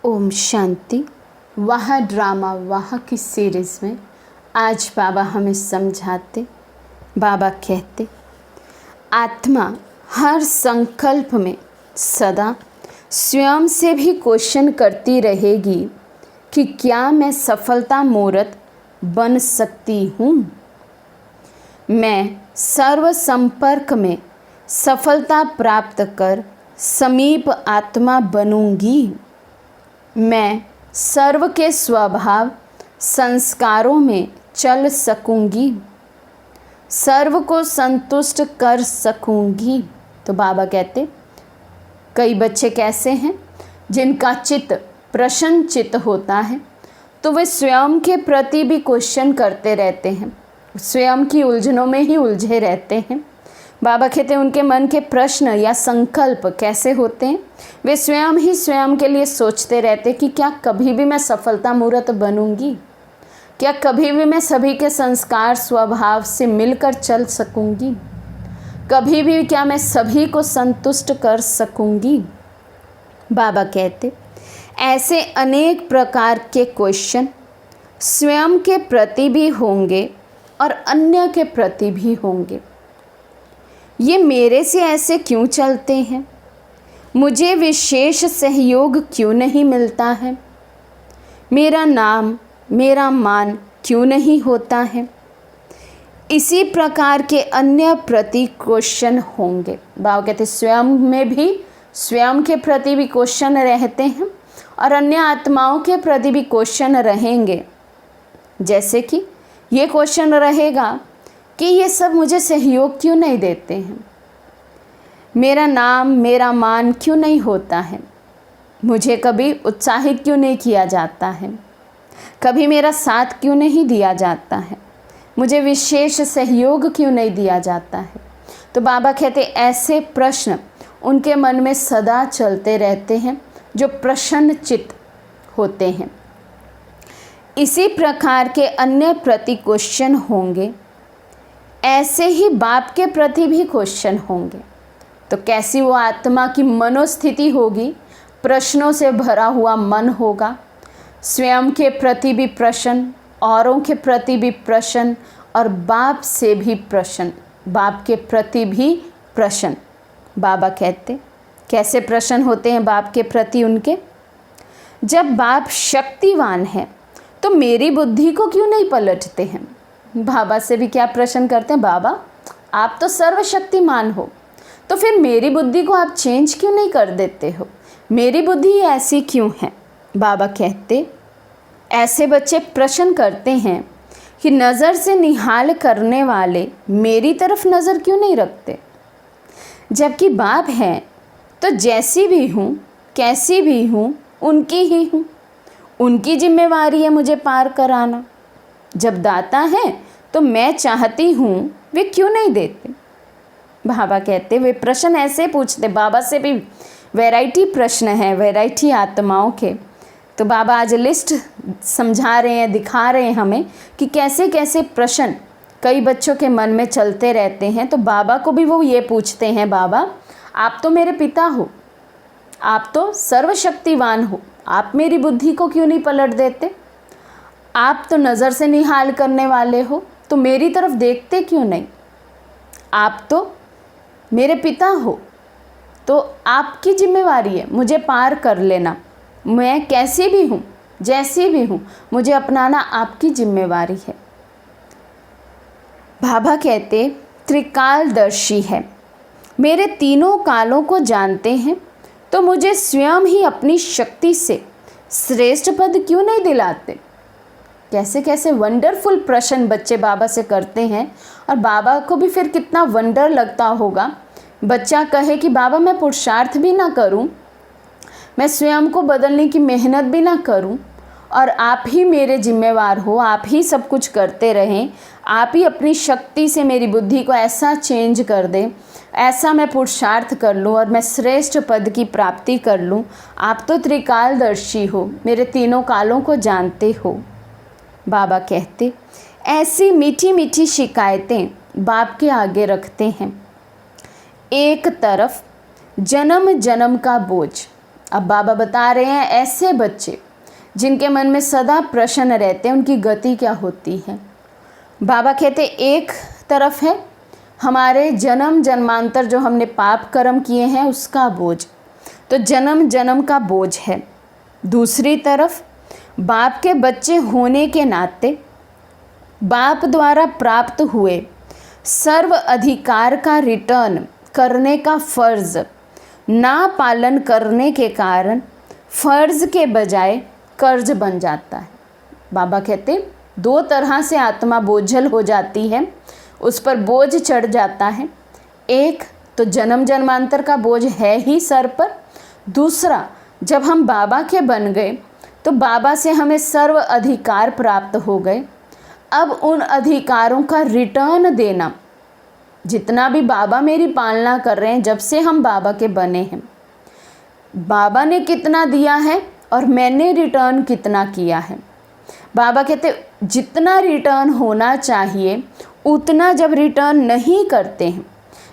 ओम शांति। वह ड्रामा वाह की सीरीज़ में आज बाबा हमें समझाते, बाबा कहते, आत्मा हर संकल्प में सदा स्वयं से भी क्वेश्चन करती रहेगी कि क्या मैं सफलता मूर्त बन सकती हूँ। मैं सर्व संपर्क में सफलता प्राप्त कर समीप आत्मा बनूंगी। मैं सर्व के स्वभाव संस्कारों में चल सकूंगी, सर्व को संतुष्ट कर सकूंगी। तो बाबा कहते, कई बच्चे कैसे हैं जिनका चित्त प्रसन्न चित्त होता है, तो वे स्वयं के प्रति भी क्वेश्चन करते रहते हैं, स्वयं की उलझनों में ही उलझे रहते हैं। बाबा कहते हैं उनके मन के प्रश्न या संकल्प कैसे होते हैं, वे स्वयं ही स्वयं के लिए सोचते रहते कि क्या कभी भी मैं सफलता मूर्त बनूंगी, क्या कभी भी मैं सभी के संस्कार स्वभाव से मिलकर चल सकूंगी, कभी भी क्या मैं सभी को संतुष्ट कर सकूंगी। बाबा कहते ऐसे अनेक प्रकार के क्वेश्चन स्वयं के प्रति भी होंगे और अन्य के प्रति भी होंगे। ये मेरे से ऐसे क्यों चलते हैं, मुझे विशेष सहयोग क्यों नहीं मिलता है, मेरा नाम मेरा मान क्यों नहीं होता है। इसी प्रकार के अन्य प्रति क्वेश्चन होंगे। बाबा कहते स्वयं में भी स्वयं के प्रति भी क्वेश्चन रहते हैं और अन्य आत्माओं के प्रति भी क्वेश्चन रहेंगे। जैसे कि ये क्वेश्चन रहेगा कि ये सब मुझे सहयोग क्यों नहीं देते हैं, मेरा नाम मेरा मान क्यों नहीं होता है, मुझे कभी उत्साहित क्यों नहीं किया जाता है, कभी मेरा साथ क्यों नहीं दिया जाता है, मुझे विशेष सहयोग क्यों नहीं दिया जाता है। तो बाबा कहते ऐसे प्रश्न उनके मन में सदा चलते रहते हैं जो प्रसन्न चित्त होते हैं। इसी प्रकार के अन्य प्रति क्वेश्चन होंगे, ऐसे ही बाप के प्रति भी क्वेश्चन होंगे। तो कैसी वो आत्मा की मनोस्थिति होगी, प्रश्नों से भरा हुआ मन होगा, स्वयं के प्रति भी प्रश्न, औरों के प्रति भी प्रश्न और बाप से भी प्रश्न, बाप के प्रति भी प्रश्न। बाबा कहते कैसे प्रश्न होते हैं बाप के प्रति उनके, जब बाप शक्तिवान है तो मेरी बुद्धि को क्यों नहीं पलटते हैं। बाबा से भी क्या प्रश्न करते हैं, बाबा आप तो सर्वशक्तिमान हो, तो फिर मेरी बुद्धि को आप चेंज क्यों नहीं कर देते हो, मेरी बुद्धि ऐसी क्यों है। बाबा कहते ऐसे बच्चे प्रश्न करते हैं कि नज़र से निहाल करने वाले मेरी तरफ नज़र क्यों नहीं रखते, जबकि बाप है तो जैसी भी हूँ कैसी भी हूँ उनकी ही हूँ, उनकी जिम्मेवारी है मुझे पार कराना। जब दाता है तो मैं चाहती हूँ वे क्यों नहीं देते। बाबा कहते वे प्रश्न ऐसे पूछते, बाबा से भी वैरायटी प्रश्न है, वैरायटी आत्माओं के। तो बाबा आज लिस्ट समझा रहे हैं, दिखा रहे हैं हमें कि कैसे कैसे प्रश्न कई बच्चों के मन में चलते रहते हैं। तो बाबा को भी वो ये पूछते हैं, बाबा आप तो मेरे पिता हो, आप तो सर्वशक्तिवान हो, आप मेरी बुद्धि को क्यों नहीं पलट देते, आप तो नज़र से निहाल करने वाले हो, तो मेरी तरफ देखते क्यों नहीं, आप तो मेरे पिता हो, तो आपकी जिम्मेवारी है मुझे पार कर लेना, मैं कैसी भी हूँ जैसी भी हूँ मुझे अपनाना आपकी जिम्मेवारी है। बाबा कहते त्रिकालदर्शी है, मेरे तीनों कालों को जानते हैं, तो मुझे स्वयं ही अपनी शक्ति से श्रेष्ठ पद क्यों नहीं दिलाते। कैसे कैसे वंडरफुल प्रश्न बच्चे बाबा से करते हैं और बाबा को भी फिर कितना वंडर लगता होगा। बच्चा कहे कि बाबा मैं पुरुषार्थ भी ना करूं, मैं स्वयं को बदलने की मेहनत भी ना करूं और आप ही मेरे जिम्मेवार हो, आप ही सब कुछ करते रहें, आप ही अपनी शक्ति से मेरी बुद्धि को ऐसा चेंज कर दें, ऐसा मैं पुरुषार्थ कर लूँ और मैं श्रेष्ठ पद की प्राप्ति कर लूँ। आप तो त्रिकालदर्शी हो, मेरे तीनों कालों को जानते हो। बाबा कहते ऐसी मीठी मीठी शिकायतें बाप के आगे रखते हैं। एक तरफ जन्म जन्म का बोझ, अब बाबा बता रहे हैं ऐसे बच्चे जिनके मन में सदा प्रश्न रहते हैं, उनकी गति क्या होती है। बाबा कहते एक तरफ है हमारे जन्म जन्मांतर जो हमने पाप कर्म किए हैं उसका बोझ, तो जन्म जन्म का बोझ है। दूसरी तरफ बाप के बच्चे होने के नाते बाप द्वारा प्राप्त हुए सर्व अधिकार का रिटर्न करने का फ़र्ज़ ना पालन करने के कारण फ़र्ज़ के बजाय कर्ज बन जाता है। बाबा कहते दो तरह से आत्मा बोझल हो जाती है, उस पर बोझ चढ़ जाता है। एक तो जन्म जन्मांतर का बोझ है ही सर पर, दूसरा जब हम बाबा के बन गए तो बाबा से हमें सर्व अधिकार प्राप्त हो गए। अब उन अधिकारों का रिटर्न देना, जितना भी बाबा मेरी पालना कर रहे हैं जब से हम बाबा के बने हैं, बाबा ने कितना दिया है और मैंने रिटर्न कितना किया है। बाबा कहते जितना रिटर्न होना चाहिए उतना जब रिटर्न नहीं करते हैं,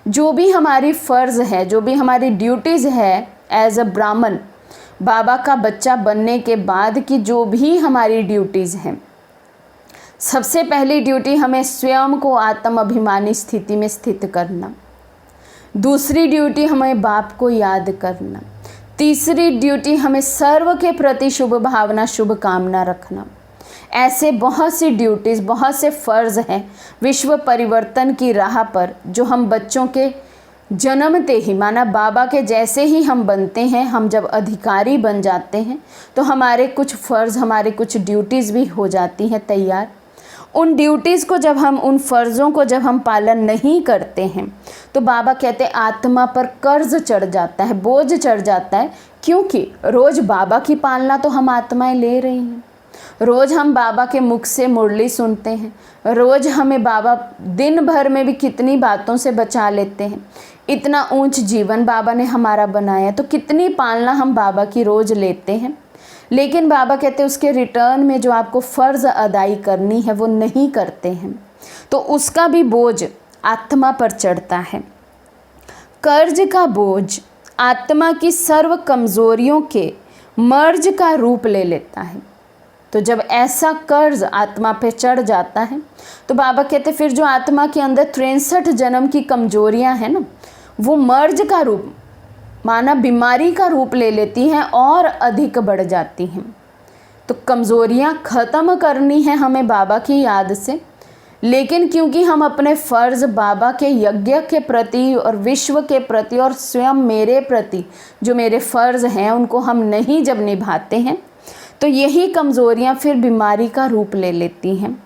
जो भी हमारी फ़र्ज़ है, जो भी हमारी ड्यूटीज़ है एज अ ब्राह्मण, बाबा का बच्चा बनने के बाद की जो भी हमारी ड्यूटीज़ हैं, सबसे पहली ड्यूटी हमें स्वयं को आत्म अभिमानी स्थिति में स्थित करना, दूसरी ड्यूटी हमें बाप को याद करना, तीसरी ड्यूटी हमें सर्व के प्रति शुभ भावना शुभ कामना रखना। ऐसे बहुत सी ड्यूटीज़, बहुत से फ़र्ज़ हैं विश्व परिवर्तन की राह पर जो हम बच्चों के जन्मते ही, माना बाबा के जैसे ही हम बनते हैं, हम जब अधिकारी बन जाते हैं तो हमारे कुछ फ़र्ज़, हमारे कुछ ड्यूटीज़ भी हो जाती हैं तैयार। उन ड्यूटीज़ को जब हम, उन फ़र्ज़ों को जब हम पालन नहीं करते हैं तो बाबा कहते आत्मा पर कर्ज चढ़ जाता है, बोझ चढ़ जाता है, क्योंकि रोज़ बाबा की पालना तो हम आत्माएं ले रही हैं। रोज़ हम बाबा के मुख से मुरली सुनते हैं, रोज़ हमें बाबा दिन भर में भी कितनी बातों से बचा लेते हैं। इतना ऊंच जीवन बाबा ने हमारा बनाया, तो कितनी पालना हम बाबा की रोज़ लेते हैं। लेकिन बाबा कहते हैं उसके रिटर्न में जो आपको फ़र्ज़ अदाई करनी है वो नहीं करते हैं, तो उसका भी बोझ आत्मा पर चढ़ता है। कर्ज का बोझ आत्मा की सर्व कमज़ोरियों के मर्ज का रूप ले लेता है। तो जब ऐसा कर्ज आत्मा पे चढ़ जाता है तो बाबा कहते फिर जो आत्मा के अंदर 63 जन्म की कमज़ोरियां हैं ना, वो मर्ज का रूप, माना बीमारी का रूप ले लेती हैं और अधिक बढ़ जाती हैं। तो कमज़ोरियां ख़त्म करनी है हमें बाबा की याद से, लेकिन क्योंकि हम अपने फ़र्ज़ बाबा के यज्ञ के प्रति और विश्व के प्रति और स्वयं मेरे प्रति जो मेरे फ़र्ज़ हैं उनको हम नहीं जब निभाते हैं तो यही कमज़ोरियां फिर बीमारी का रूप ले लेती हैं।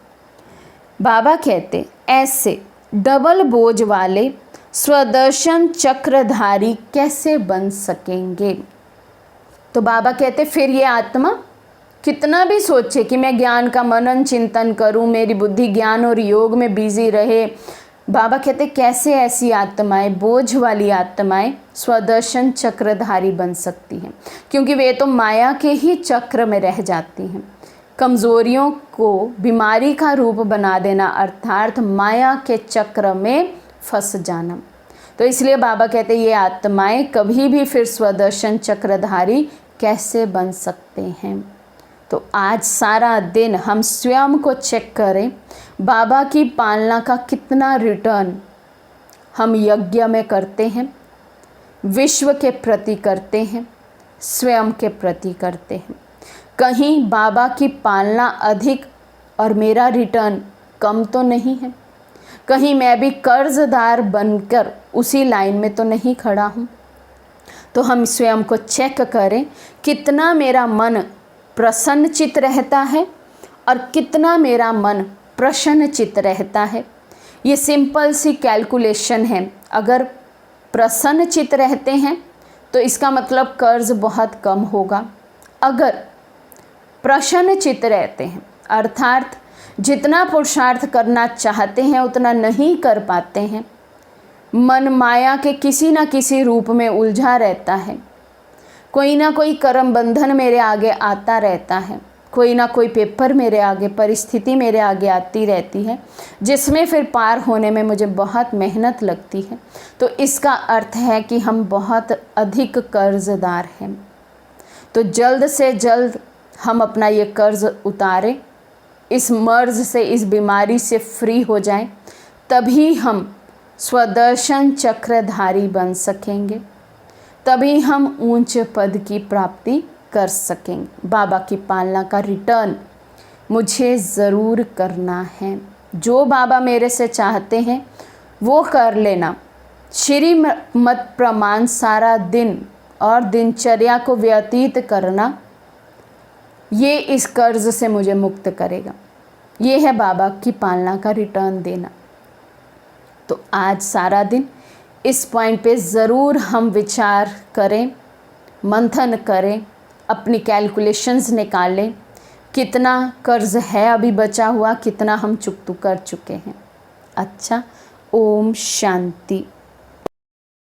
बाबा कहते ऐसे डबल बोझ वाले स्वदर्शन चक्रधारी कैसे बन सकेंगे। तो बाबा कहते फिर ये आत्मा कितना भी सोचे कि मैं ज्ञान का मनन चिंतन करूं, मेरी बुद्धि ज्ञान और योग में बिजी रहे, बाबा कहते कैसे ऐसी आत्माएं, बोझ वाली आत्माएं स्वदर्शन चक्रधारी बन सकती हैं, क्योंकि वे तो माया के ही चक्र में रह जाती हैं। कमज़ोरियों को बीमारी का रूप बना देना अर्थात माया के चक्र में फंस जाना। तो इसलिए बाबा कहते ये आत्माएं कभी भी फिर स्वदर्शन चक्रधारी कैसे बन सकते हैं। तो आज सारा दिन हम स्वयं को चेक करें, बाबा की पालना का कितना रिटर्न हम यज्ञ में करते हैं, विश्व के प्रति करते हैं, स्वयं के प्रति करते हैं। कहीं बाबा की पालना अधिक और मेरा रिटर्न कम तो नहीं है, कहीं मैं भी कर्जदार बनकर उसी लाइन में तो नहीं खड़ा हूँ। तो हम स्वयं को चेक करें कितना मेरा मन प्रसन्नचित रहता है और कितना मेरा मन प्रसन्नचित रहता है। ये सिंपल सी कैलकुलेशन है। अगर प्रसन्नचित रहते हैं तो इसका मतलब कर्ज बहुत कम होगा। अगर प्रसन्नचित रहते हैं अर्थात जितना पुरुषार्थ करना चाहते हैं उतना नहीं कर पाते हैं, मन माया के किसी न किसी रूप में उलझा रहता है, कोई ना कोई कर्म बंधन मेरे आगे आता रहता है, कोई ना कोई पेपर मेरे आगे, परिस्थिति मेरे आगे आती रहती है जिसमें फिर पार होने में मुझे बहुत मेहनत लगती है, तो इसका अर्थ है कि हम बहुत अधिक कर्जदार हैं। तो जल्द से जल्द हम अपना ये कर्ज उतारें, इस मर्ज से, इस बीमारी से फ्री हो जाएं, तभी हम स्वदर्शन चक्रधारी बन सकेंगे, तभी हम ऊंचे पद की प्राप्ति कर सकेंगे। बाबा की पालना का रिटर्न मुझे ज़रूर करना है। जो बाबा मेरे से चाहते हैं वो कर लेना। श्रीमत प्रमाण सारा दिन और दिनचर्या को व्यतीत करना, ये इस कर्ज से मुझे मुक्त करेगा। ये है बाबा की पालना का रिटर्न देना। तो आज सारा दिन इस पॉइंट पे ज़रूर हम विचार करें, मंथन करें, अपनी कैलकुलेशंस निकालें, कितना कर्ज है अभी बचा हुआ, कितना हम चुकता कर चुके हैं। अच्छा, ओम शांति।